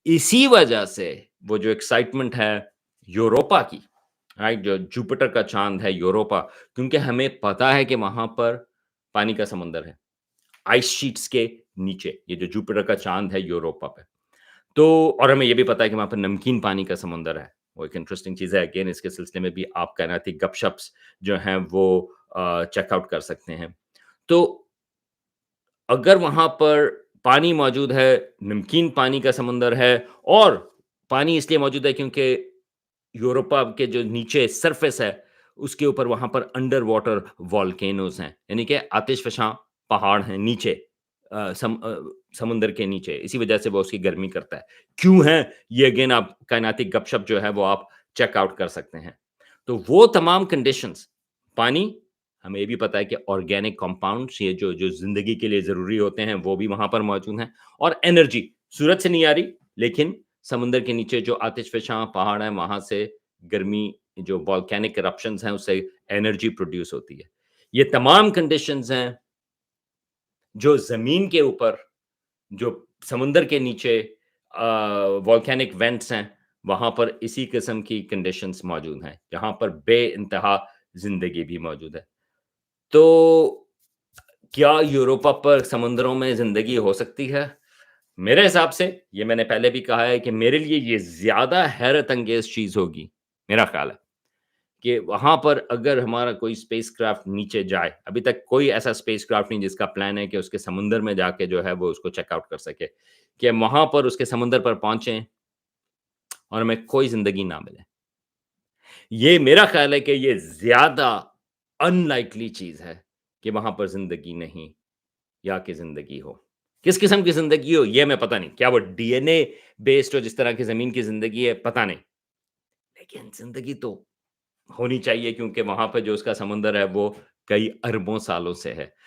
इसी वजह से वो जो एक्साइटमेंट है यूरोपा की, राइट? जो जुपिटर का चाँद है यूरोपा, क्योंकि हमें पता है कि वहाँ पर पानी का समुंदर है, आइस शीट्स के नीचे, ये जो जुपिटर का चाँद है यूरोपा पे। तो और हमें ये भी पता है कि वहाँ पर नमकीन पानी का समुंदर है। वो एक इंटरेस्टिंग चीज़ है, अगेन इसके सिलसिले में भी आप कायनाती गपशप्स जो हैं वो चेक आउट कर सकते हैं। तो अगर वहाँ पर पानी मौजूद है, नमकीन पानी का समुंदर है और पानी इसलिए मौजूद है क्योंकि यूरोपा के जो नीचे सरफेस है, उसके ऊपर वहाँ पर अंडर वाटर वोल्केनोज़ हैं, यानी कि आतिशफ़शां पहाड़ हैं नीचे समुंदर के नीचे, इसी वजह से वो उसकी गर्मी करता है। क्यों है? ये अगेन आप कायनाती गपशप जो है वो आप चेक आउट कर सकते हैं। तो वो तमाम कंडीशंस पानी, हमें ये भी पता है कि ऑर्गेनिक कंपाउंड्स ये जो ज़िंदगी के लिए ज़रूरी होते हैं, वो भी वहाँ पर मौजूद हैं और एनर्जी सूरज से नहीं आ रही, लेकिन समुंदर के नीचे जो आतिशफ़शां पहाड़ हैं, वहाँ से गर्मी जो वोल्केनिक इरप्शंस हैं, उससे एनर्जी प्रोड्यूस होती है। ये तमाम कंडीशंस हैं, जो ज़मीन के ऊपर, जो समुंदर के नीचे वोल्केनिक वेंट्स हैं, वहाँ पर इसी किस्म की कंडीशंस मौजूद हैं, जहाँ पर बेइंतहा ज़िंदगी भी मौजूद है। तो क्या यूरोपा पर समुद्रों में ज़िंदगी हो सकती है? मेरे हिसाब से, ये मैंने पहले भी कहा है कि मेरे लिए ये ज़्यादा हैरत अंगेज़ चीज़ होगी, मेरा ख़्याल है, कि वहाँ पर अगर हमारा कोई स्पेसक्राफ्ट नीचे जाए, अभी तक कोई ऐसा स्पेसक्राफ्ट नहीं जिसका प्लान है कि उसके समुंदर में जाके जो है वो उसको चेक आउट कर सके, कि हम वहाँ पर उसके समुंदर पर पहुँचे और हमें कोई ज़िंदगी ना मिले। ये मेरा ख़्याल है कि ये ज़्यादा अनलाइकली चीज़ है कि वहाँ पर ज़िंदगी नहीं या कि ज़िंदगी हो। किस किस्म की ज़िंदगी हो ये हमें पता नहीं। क्या वो डीएनए बेस्ड हो जिस तरह की ज़मीन की ज़िंदगी है, पता नहीं। लेकिन ज़िंदगी तो होनी चाहिए क्योंकि वहाँ पे जो उसका समुंदर है वो कई अरबों सालों से है।